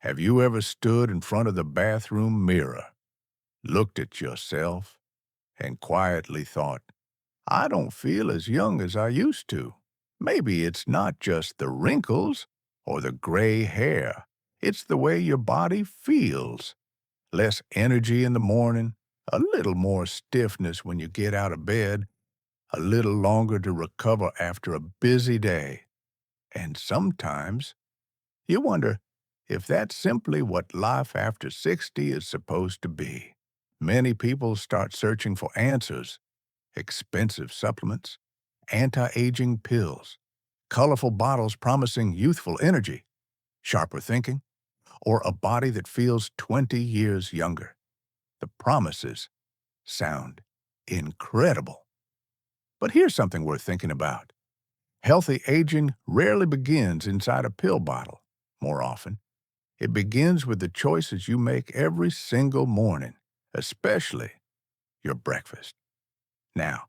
Have you ever stood in front of the bathroom mirror, looked at yourself, and quietly thought, I don't feel as young as I used to? Maybe it's not just the wrinkles or the gray hair. It's the way your body feels. Less energy in the morning, a little more stiffness when you get out of bed, a little longer to recover after a busy day. And sometimes you wonder if that's simply what life after 60 is supposed to be. Many people start searching for answers, expensive supplements, anti-aging pills, colorful bottles promising youthful energy, sharper thinking, or a body that feels 20 years younger. The promises sound incredible. But here's something worth thinking about. Healthy aging rarely begins inside a pill bottle. More often, it begins with the choices you make every single morning, especially your breakfast. Now,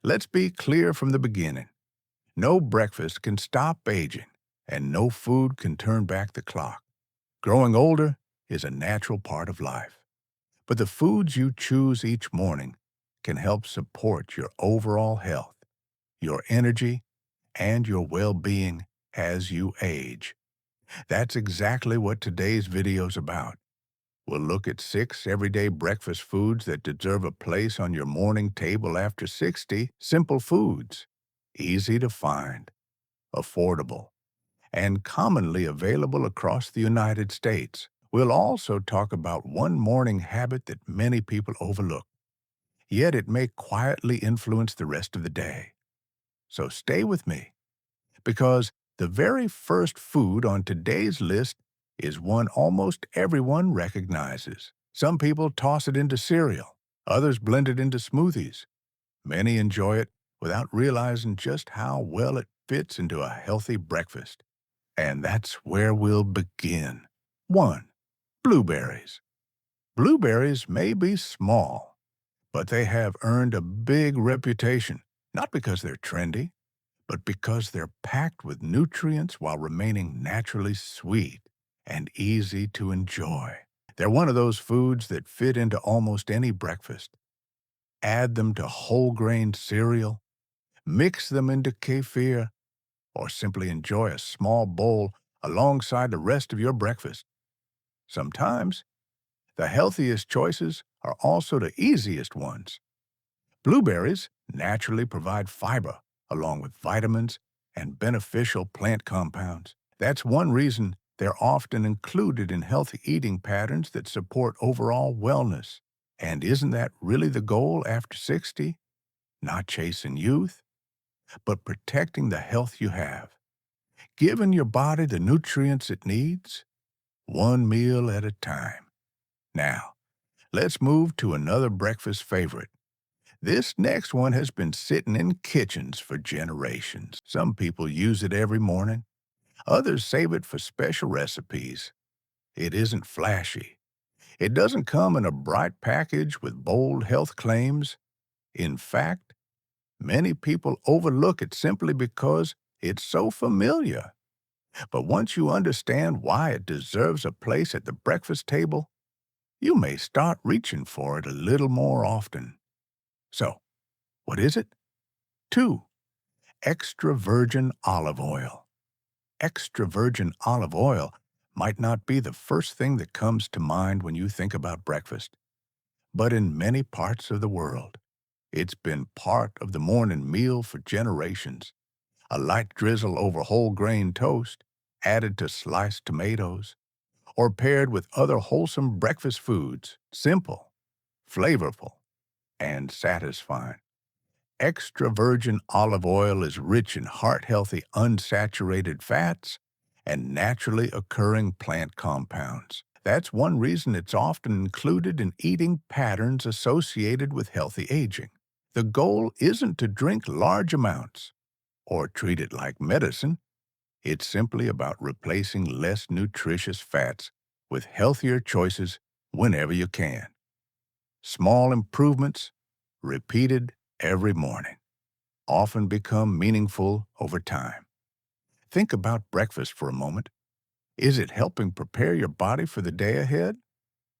let's be clear from the beginning. No breakfast can stop aging, and no food can turn back the clock. Growing older is a natural part of life, but the foods you choose each morning can help support your overall health, your energy, and your well-being as you age. That's exactly what today's video is about. We'll look at 6 everyday breakfast foods that deserve a place on your morning table after 60. Simple foods, easy to find, affordable, and commonly available across the United States. We'll also talk about one morning habit that many people overlook, yet it may quietly influence the rest of the day. So stay with me, because the very first food on today's list is one almost everyone recognizes. Some people toss it into cereal, others blend it into smoothies. Many enjoy it without realizing just how well it fits into a healthy breakfast. And that's where we'll begin. 1. Blueberries. Blueberries may be small, but they have earned a big reputation, not because they're trendy, but because they're packed with nutrients while remaining naturally sweet and easy to enjoy. They're one of those foods that fit into almost any breakfast. Add them to whole grain cereal, mix them into kefir, or simply enjoy a small bowl alongside the rest of your breakfast. Sometimes, the healthiest choices are also the easiest ones. Blueberries naturally provide fiber, along with vitamins and beneficial plant compounds. That's one reason they're often included in healthy eating patterns that support overall wellness. And isn't that really the goal after 60? Not chasing youth, but protecting the health you have. Giving your body the nutrients it needs, one meal at a time. Now, let's move to another breakfast favorite. This next one has been sitting in kitchens for generations. Some people use it every morning. Others save it for special recipes. It isn't flashy. It doesn't come in a bright package with bold health claims. In fact, many people overlook it simply because it's so familiar. But once you understand why it deserves a place at the breakfast table, you may start reaching for it a little more often. So, what is it? 2. Extra virgin olive oil. Extra virgin olive oil might not be the first thing that comes to mind when you think about breakfast, but in many parts of the world, it's been part of the morning meal for generations. A light drizzle over whole grain toast, added to sliced tomatoes, or paired with other wholesome breakfast foods. Simple, flavorful, and satisfying. Extra virgin olive oil is rich in heart-healthy unsaturated fats and naturally occurring plant compounds. That's one reason it's often included in eating patterns associated with healthy aging. The goal isn't to drink large amounts or treat it like medicine. It's simply about replacing less nutritious fats with healthier choices whenever you can. Small improvements, repeated every morning, often become meaningful over time. Think about breakfast for a moment. Is it helping prepare your body for the day ahead?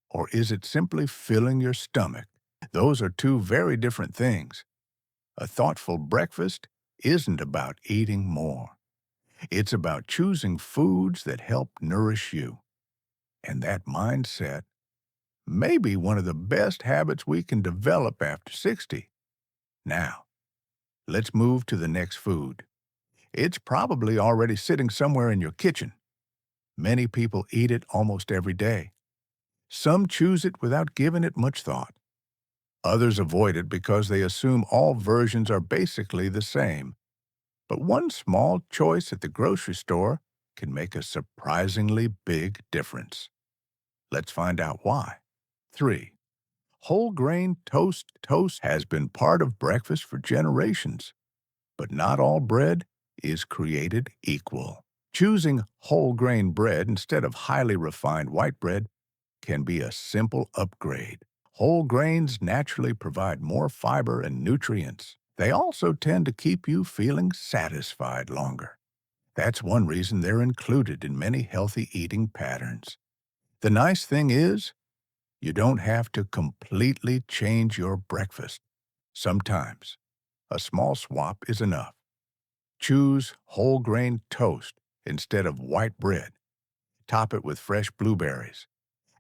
Or is it simply filling your stomach? Those are two very different things. A thoughtful breakfast isn't about eating more. It's about choosing foods that help nourish you. And that mindset may be one of the best habits we can develop after 60. Now, let's move to the next food. It's probably already sitting somewhere in your kitchen. Many people eat it almost every day. Some choose it without giving it much thought. Others avoid it because they assume all versions are basically the same. But one small choice at the grocery store can make a surprisingly big difference. Let's find out why. 3. Whole grain toast. Toast has been part of breakfast for generations, but not all bread is created equal. Choosing whole grain bread instead of highly refined white bread can be a simple upgrade. Whole grains naturally provide more fiber and nutrients. They also tend to keep you feeling satisfied longer. That's one reason they're included in many healthy eating patterns. The nice thing is, you don't have to completely change your breakfast. Sometimes, a small swap is enough. Choose whole grain toast instead of white bread. Top it with fresh blueberries.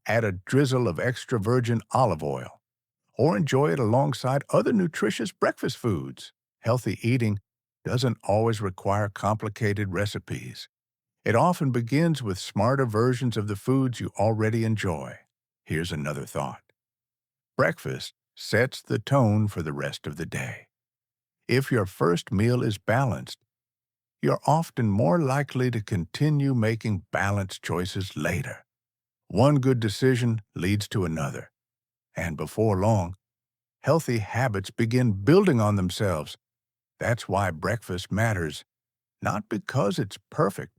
Add a drizzle of extra virgin olive oil, or enjoy it alongside other nutritious breakfast foods. Healthy eating doesn't always require complicated recipes. It often begins with smarter versions of the foods you already enjoy. Here's another thought. Breakfast sets the tone for the rest of the day. If your first meal is balanced, you're often more likely to continue making balanced choices later. One good decision leads to another, and before long, healthy habits begin building on themselves. That's why breakfast matters, not because it's perfect,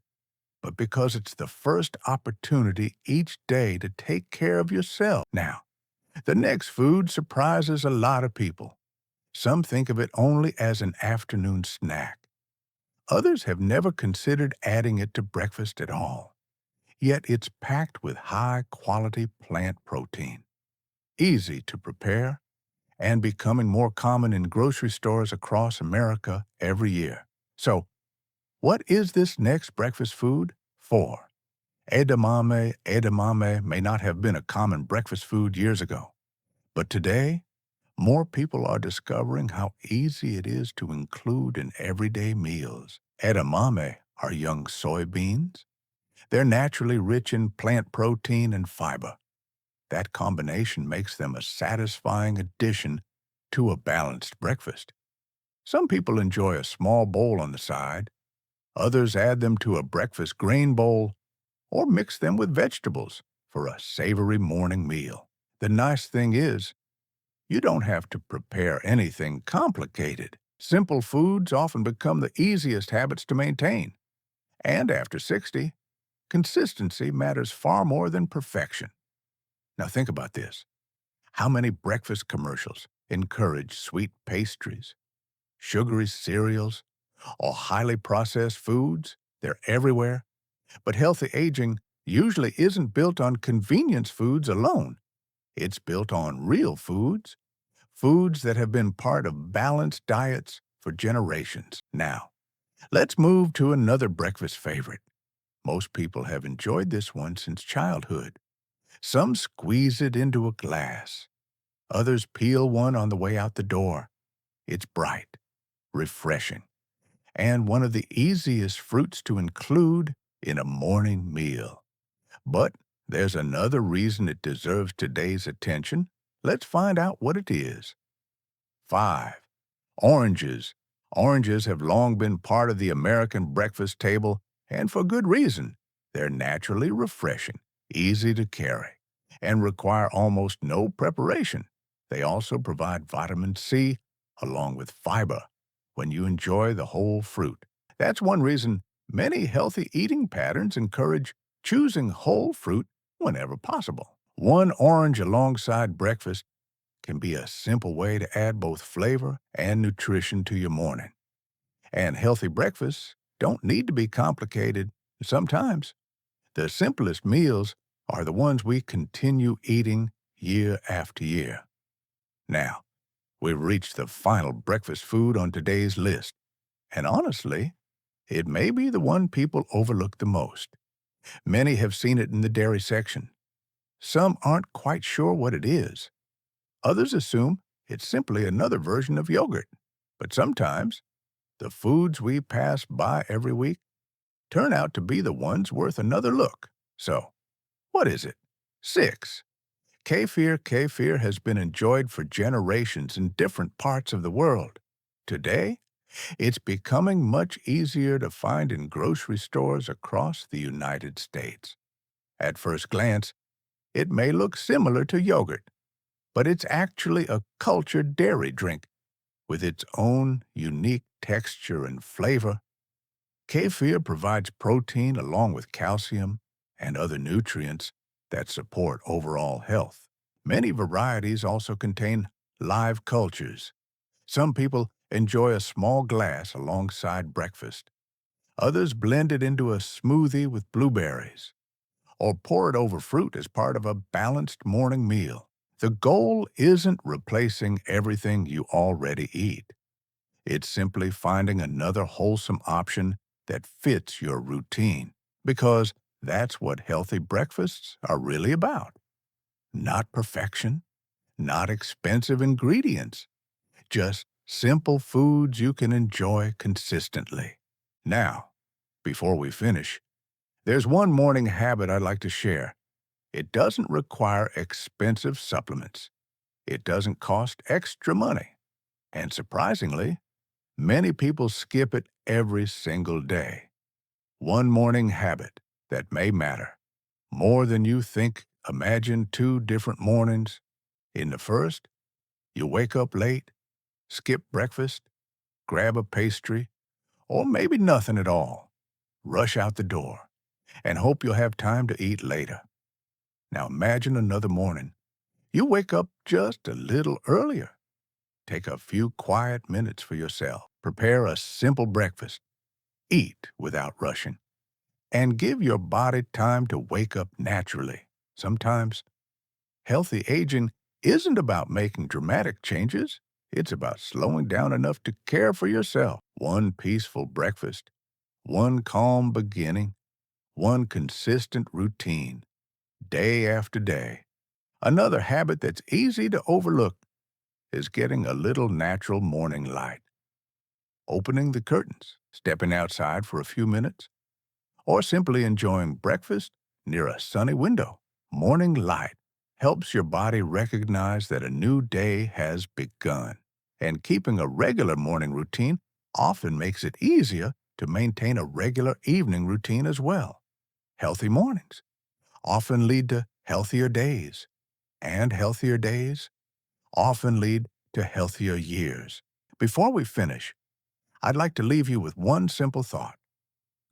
but because it's the first opportunity each day to take care of yourself. Now, the next food surprises a lot of people. Some think of it only as an afternoon snack. Others have never considered adding it to breakfast at all. Yet it's packed with high-quality plant protein, easy to prepare, and becoming more common in grocery stores across America every year. So, what is this next breakfast food? 4. Edamame. Edamame may not have been a common breakfast food years ago, but today, more people are discovering how easy it is to include in everyday meals. Edamame are young soybeans. They're naturally rich in plant protein and fiber. That combination makes them a satisfying addition to a balanced breakfast. Some people enjoy a small bowl on the side. Others add them to a breakfast grain bowl or mix them with vegetables for a savory morning meal. The nice thing is, you don't have to prepare anything complicated. Simple foods often become the easiest habits to maintain. And after 60, consistency matters far more than perfection. Now think about this. How many breakfast commercials encourage sweet pastries, sugary cereals, or highly processed foods? They're everywhere. But healthy aging usually isn't built on convenience foods alone. It's built on real foods, foods that have been part of balanced diets for generations. Now, let's move to another breakfast favorite. Most people have enjoyed this one since childhood. Some squeeze it into a glass. Others peel one on the way out the door. It's bright, refreshing, and one of the easiest fruits to include in a morning meal. But there's another reason it deserves today's attention. Let's find out what it is. 5. Oranges. Oranges have long been part of the American breakfast table, and for good reason. They're naturally refreshing, easy to carry, and require almost no preparation. They also provide vitamin C along with fiber when you enjoy the whole fruit. That's one reason many healthy eating patterns encourage choosing whole fruit whenever possible. One orange alongside breakfast can be a simple way to add both flavor and nutrition to your morning. And healthy breakfasts don't need to be complicated. Sometimes The simplest meals are the ones we continue eating year after year. Now, we've reached the final breakfast food on today's list, and honestly, it may be the one people overlook the most. Many have seen it in the dairy section. Some aren't quite sure what it is. Others assume it's simply another version of yogurt. But sometimes, the foods we pass by every week turn out to be the ones worth another look. So, what is it? 6. Kefir. Kefir has been enjoyed for generations in different parts of the world. Today, it's becoming much easier to find in grocery stores across the United States. At first glance, it may look similar to yogurt, but it's actually a cultured dairy drink with its own unique texture and flavor. Kefir provides protein along with calcium and other nutrients that support overall health. Many varieties also contain live cultures. Some people enjoy a small glass alongside breakfast. Others blend it into a smoothie with blueberries, or pour it over fruit as part of a balanced morning meal. The goal isn't replacing everything you already eat. It's simply finding another wholesome option that fits your routine, because that's what healthy breakfasts are really about. Not perfection, not expensive ingredients, just simple foods you can enjoy consistently. Now, before we finish, there's one morning habit I'd like to share. It doesn't require expensive supplements. It doesn't cost extra money. And surprisingly, many people skip it every single day. One morning habit that may matter more than you think. Imagine 2 different mornings. In the first, you wake up late, skip breakfast, grab a pastry, or maybe nothing at all. Rush out the door and hope you'll have time to eat later. Now imagine another morning. You wake up just a little earlier. Take a few quiet minutes for yourself. Prepare a simple breakfast. Eat without rushing. And give your body time to wake up naturally. Sometimes, healthy aging isn't about making dramatic changes. It's about slowing down enough to care for yourself. One peaceful breakfast, one calm beginning, one consistent routine, day after day. Another habit that's easy to overlook is getting a little natural morning light. Opening the curtains, stepping outside for a few minutes, or simply enjoying breakfast near a sunny window. Morning light helps your body recognize that a new day has begun. And keeping a regular morning routine often makes it easier to maintain a regular evening routine as well. Healthy mornings often lead to healthier days, and healthier days often lead to healthier years. Before we finish, I'd like to leave you with one simple thought.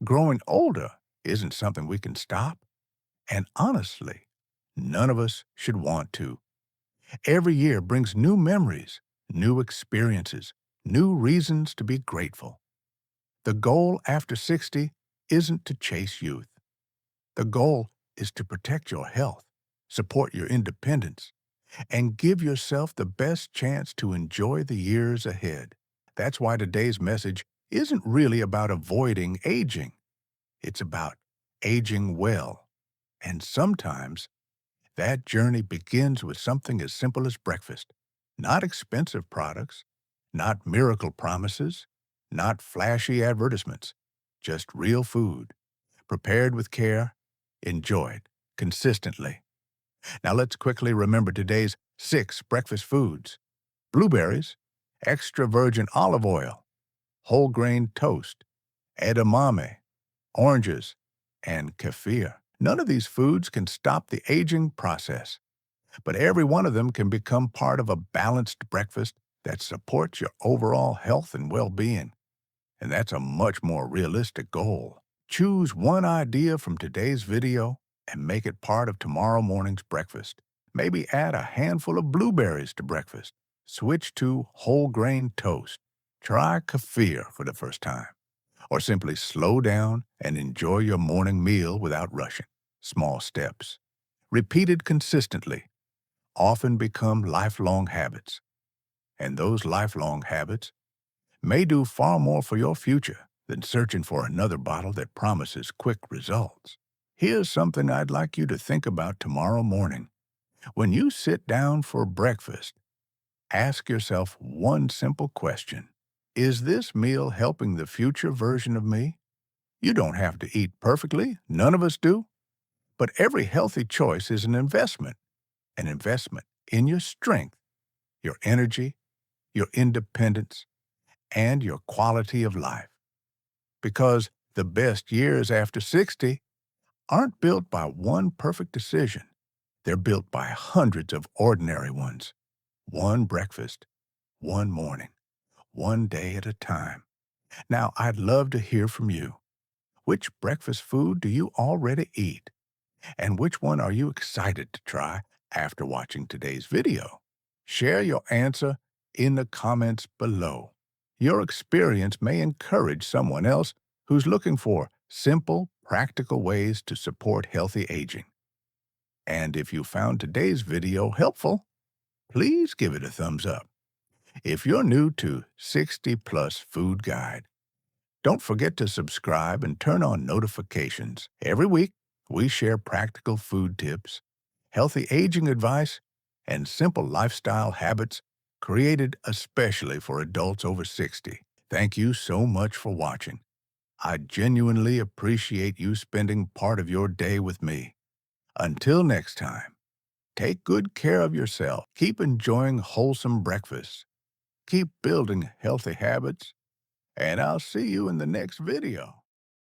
Growing older isn't something we can stop, and honestly, none of us should want to. Every year brings new memories, new experiences, new reasons to be grateful. The goal after 60 isn't to chase youth. The goal is to protect your health, support your independence, and give yourself the best chance to enjoy the years ahead. That's why today's message isn't really about avoiding aging. It's about aging well. And sometimes that journey begins with something as simple as breakfast. Not expensive products, not miracle promises, not flashy advertisements, just real food, prepared with care, enjoyed consistently. Now let's quickly remember today's 6 breakfast foods. Blueberries, extra virgin olive oil, whole grain toast, edamame, oranges, and kefir. None of these foods can stop the aging process, but every one of them can become part of a balanced breakfast that supports your overall health and well-being. And that's a much more realistic goal. Choose one idea from today's video and make it part of tomorrow morning's breakfast. Maybe add a handful of blueberries to breakfast. Switch to whole grain toast. Try kefir for the first time. or simply slow down and enjoy your morning meal without rushing. Small steps, repeated consistently, often become lifelong habits, and those lifelong habits may do far more for your future than searching for another bottle that promises quick results. Here's something I'd like you to think about tomorrow morning. When you sit down for breakfast, ask yourself one simple question. Is this meal helping the future version of me? You don't have to eat perfectly, none of us do, but every healthy choice is an investment in your strength, your energy, your independence, and your quality of life. Because the best years after 60 aren't built by one perfect decision. They're built by hundreds of ordinary ones. One breakfast, one morning, one day at a time. Now, I'd love to hear from you. Which breakfast food do you already eat? And which one are you excited to try after watching today's video? Share your answer in the comments below. Your experience may encourage someone else who's looking for simple, practical ways to support healthy aging. And if you found today's video helpful, please give it a thumbs up. If you're new to 60 Plus Food Guide, don't forget to subscribe and turn on notifications. Every week, we share practical food tips, healthy aging advice, and simple lifestyle habits created especially for adults over 60. Thank you so much for watching. I genuinely appreciate you spending part of your day with me. Until next time, take good care of yourself. Keep enjoying wholesome breakfasts. Keep building healthy habits. And I'll see you in the next video.